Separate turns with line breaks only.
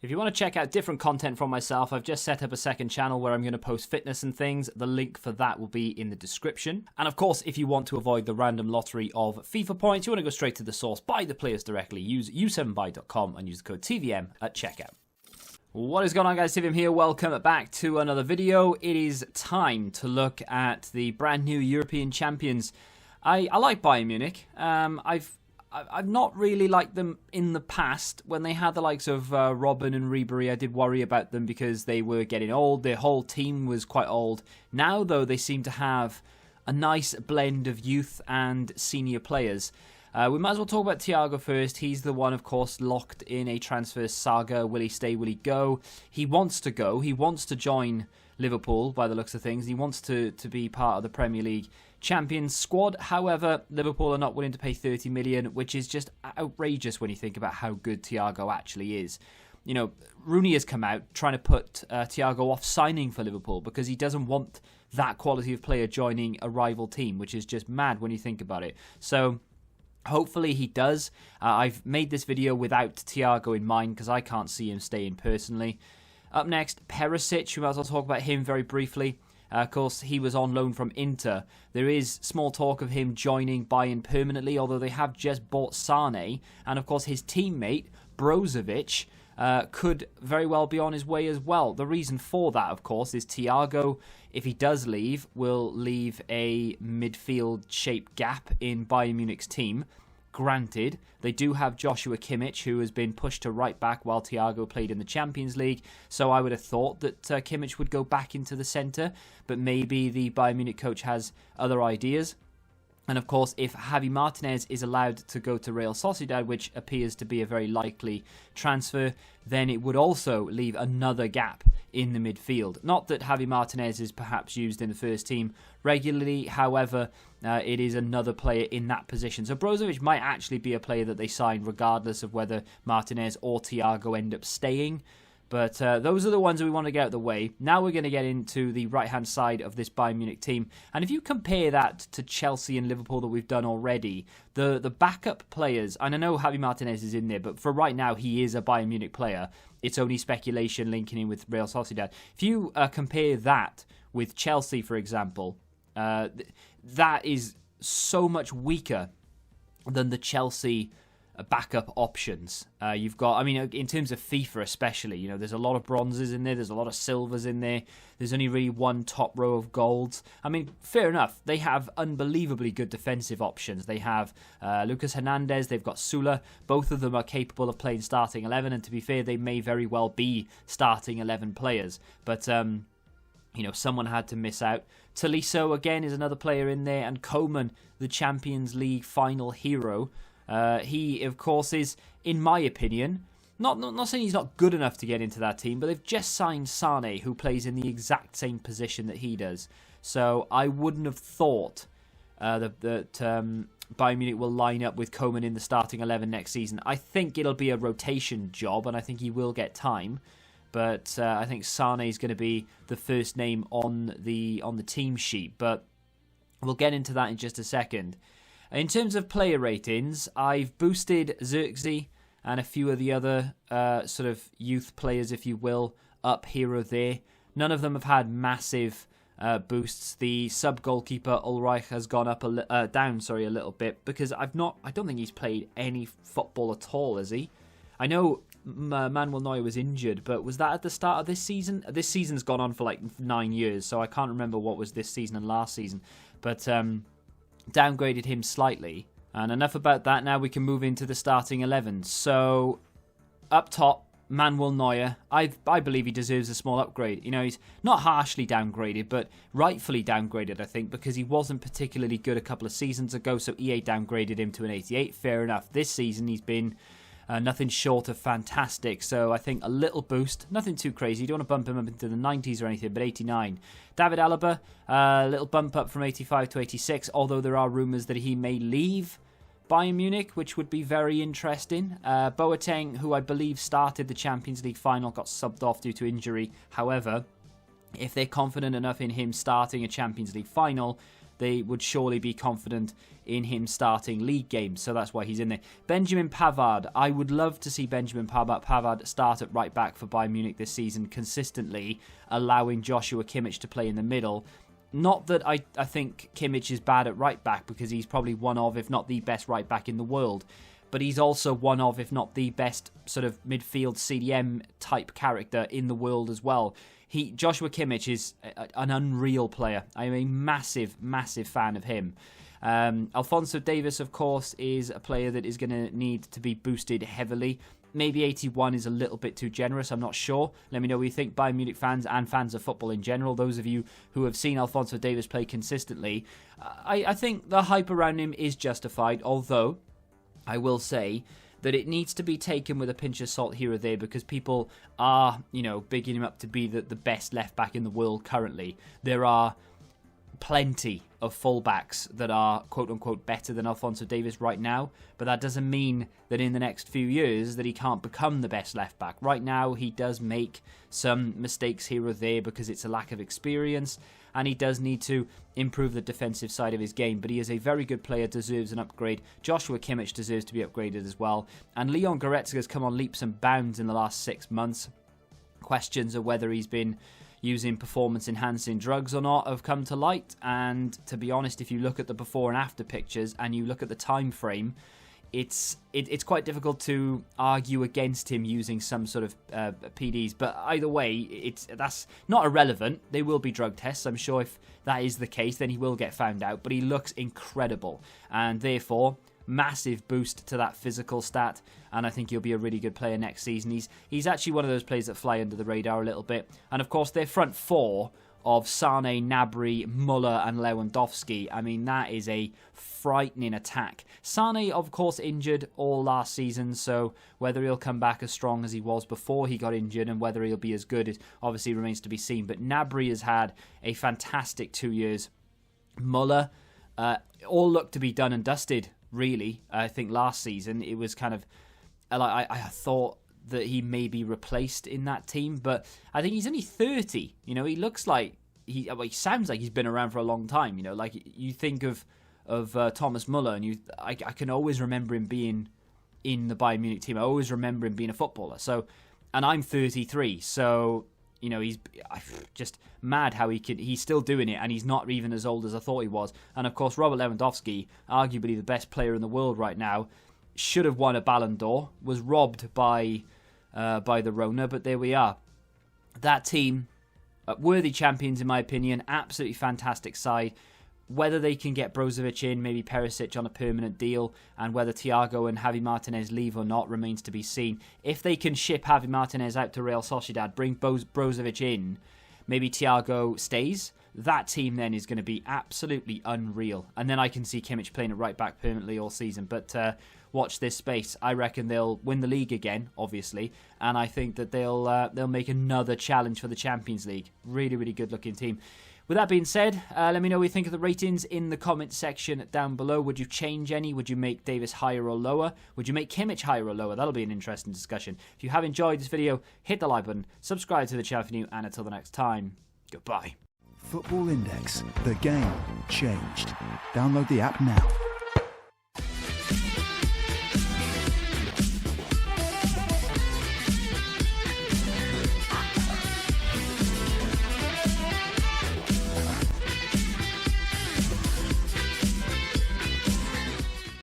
If you want to check out different content from myself, I've just set up a second channel where I'm going to post fitness and things. The link for that will be in the description. And of course, if you want to avoid the random lottery of FIFA points, you want to go straight to the source, buy the players directly, use u7buy.com and use the code TVM at checkout. What is going on, guys? TVM here. Welcome back to another video. It is time to look at the brand new European champions. I like Bayern Munich. I've not really liked them in the past. When they had the likes of Robben and Ribery, I did worry about them because they were getting old. Their whole team was quite old. Now, though, they seem to have a nice blend of youth and senior players. We might as well talk about THIAGO first. He's the one, of course, locked in a transfer saga. Will he stay? Will he go? He wants to go. He wants to join Liverpool, by the looks of things. He wants to be part of the Premier League Champions squad. However, Liverpool are not willing to pay 30 million, which is just outrageous when you think about how good THIAGO actually is. You know, Rooney has come out trying to put THIAGO off signing for Liverpool because he doesn't want that quality of player joining a rival team, which is just mad when you think about it. So hopefully he does. I've made this video without THIAGO in mind because I can't see him staying personally. Up next, Perisic. We might as well talk about him very briefly. Of course, he was on loan from Inter. There is small talk of him joining Bayern permanently, although they have just bought Sane. And of course, his teammate, BROZOVIĆ, could very well be on his way as well. The reason for that, of course, is THIAGO, if he does leave, will leave a midfield-shaped gap in Bayern Munich's team. Granted, they do have Joshua Kimmich, who has been pushed to right back while THIAGO played in the Champions League. So I would have thought that Kimmich would go back into the centre, but maybe the Bayern Munich coach has other ideas. And of course, if JAVI Martinez is allowed to go to Real Sociedad, which appears to be a very likely transfer, then it would also leave another gap in the midfield. Not that JAVI Martinez is perhaps used in the first team regularly, however, it is another player in that position. So BROZOVIĆ might actually be a player that they sign regardless of whether Martinez or THIAGO end up staying. But those are the ones that we want to get out of the way. Now we're going to get into the right-hand side of this Bayern Munich team. And if you compare that to Chelsea and Liverpool that we've done already, the backup players, and I know JAVI Martinez is in there, but for right now, he is a Bayern Munich player. It's only speculation linking in with Real Sociedad. If you compare that with Chelsea, for example, that is so much weaker than the Chelsea backup options. You've got, I mean, in terms of FIFA especially, you know, there's a lot of bronzes in there, there's a lot of silvers in there, there's only really one top row of golds. I mean, fair enough, they have unbelievably good defensive options. They have Lucas Hernandez, they've got Sula, both of them are capable of playing starting 11, and to be fair, they may very well be starting 11 players, but you know, someone had to miss out. Tolisso, again, is another player in there, and Coman, the Champions League final hero. He, of course, is, in my opinion, not saying he's not good enough to get into that team, but they've just signed Sane, who plays in the exact same position that he does. So I wouldn't have thought that Bayern Munich will line up with Coman in the starting 11 next season. I think it'll be a rotation job, and I think he will get time. But I think Sane is going to be the first name on the team sheet. But we'll get into that in just a second. In terms of player ratings, I've boosted Xerxes and a few of the other sort of youth players, if you will, up here or there. None of them have had massive boosts. The sub-goalkeeper Ulreich has gone up down a little bit because I don't think he's played any football at all, has he? I know Manuel Neuer was injured, but was that at the start of this season? This season's gone on for like 9 years, so I can't remember what was this season and last season. But downgraded him slightly. And enough about that. Now we can move into the starting 11. So up top, Manuel Neuer. I believe he deserves a small upgrade. You know, he's not harshly downgraded, but rightfully downgraded, I think, because he wasn't particularly good a couple of seasons ago, so EA downgraded him to an 88. Fair enough. This season he's been nothing short of fantastic, so I think a little boost, nothing too crazy. You don't want to bump him up into the 90s or anything, but 89. David Alaba, a little bump up from 85 to 86, although there are rumours that he may leave Bayern Munich, which would be very interesting. Boateng, who I believe started the Champions League final, got subbed off due to injury. However, if they're confident enough in him starting a Champions League final, they would surely be confident in him starting league games, so that's why he's in there. Benjamin Pavard, I would love to see Benjamin Pavard start at right back for Bayern Munich this season consistently, allowing Joshua Kimmich to play in the middle. Not that I think Kimmich is bad at right back, because he's probably one of, if not the best right back in the world, but he's also one of, if not the best sort of midfield CDM type character in the world as well. Joshua Kimmich is an unreal player. I'm a massive, massive fan of him. Alphonso Davies, of course, is a player that is going to need to be boosted heavily. Maybe 81 is a little bit too generous, I'm not sure. Let me know what you think, Bayern Munich fans and fans of football in general. Those of you who have seen Alphonso Davies play consistently, I think the hype around him is justified, although I will say that it needs to be taken with a pinch of salt here or there, because people are, bigging him up to be the best left back in the world currently. There are plenty of fullbacks that are quote-unquote better than Alphonso Davies right now, but that doesn't mean that in the next few years that he can't become the best left back. Right now he does make some mistakes here or there because it's a lack of experience, and he does need to improve the defensive side of his game, but he is a very good player, deserves an upgrade. Joshua Kimmich deserves to be upgraded as well, and Leon Goretzka has come on leaps and bounds in the last 6 months. Questions of whether he's been using performance-enhancing drugs or not have come to light, and to be honest, if you look at the before and after pictures and you look at the time frame, it's quite difficult to argue against him using some sort of PDs. But either way, that's not irrelevant. There will be drug tests. I'm sure if that is the case, then he will get found out. But he looks incredible, and therefore massive boost to that physical stat, and I think he'll be a really good player next season. He's actually one of those players that fly under the radar a little bit. And of course, their front four of Sane, Gnabry, Muller and Lewandowski, I mean, that is a frightening attack. Sane, of course, injured all last season, so whether he'll come back as strong as he was before he got injured and whether he'll be as good, it obviously remains to be seen. But Gnabry has had a fantastic 2 years. Muller, all looked to be done and dusted, really. I think last season it was kind of, I thought that he may be replaced in that team, but I think he's only 30. He looks like he sounds like he's been around for a long time. Like you think of Thomas Muller, and I can always remember him being in the Bayern Munich team. I always remember him being a footballer. So, and I'm 33, so he's just mad how he's still doing it, and he's not even as old as I thought he was. And of course, Robert Lewandowski, arguably the best player in the world right now, should have won a Ballon d'Or, was robbed by the Rona, but there we are. That team, worthy champions in my opinion, absolutely fantastic side. Whether they can get BROZOVIĆ in, maybe Perisic on a permanent deal, and whether THIAGO and JAVI Martinez leave or not remains to be seen. If they can ship JAVI Martinez out to Real Sociedad, bring BROZOVIC in, maybe THIAGO stays, that team then is going to be absolutely unreal. And then I can see Kimmich playing at right back permanently all season. But watch this space. I reckon they'll win the league again, obviously, and I think that they'll make another challenge for the Champions League. Really, really good looking team. With that being said, let me know what you think of the ratings in the comments section down below. Would you change any? Would you make Davies higher or lower? Would you make Kimmich higher or lower? That'll be an interesting discussion. If you have enjoyed this video, hit the like button, subscribe to the channel if you're new, and until the next time, goodbye.
Football Index. The game changed. Download the app now.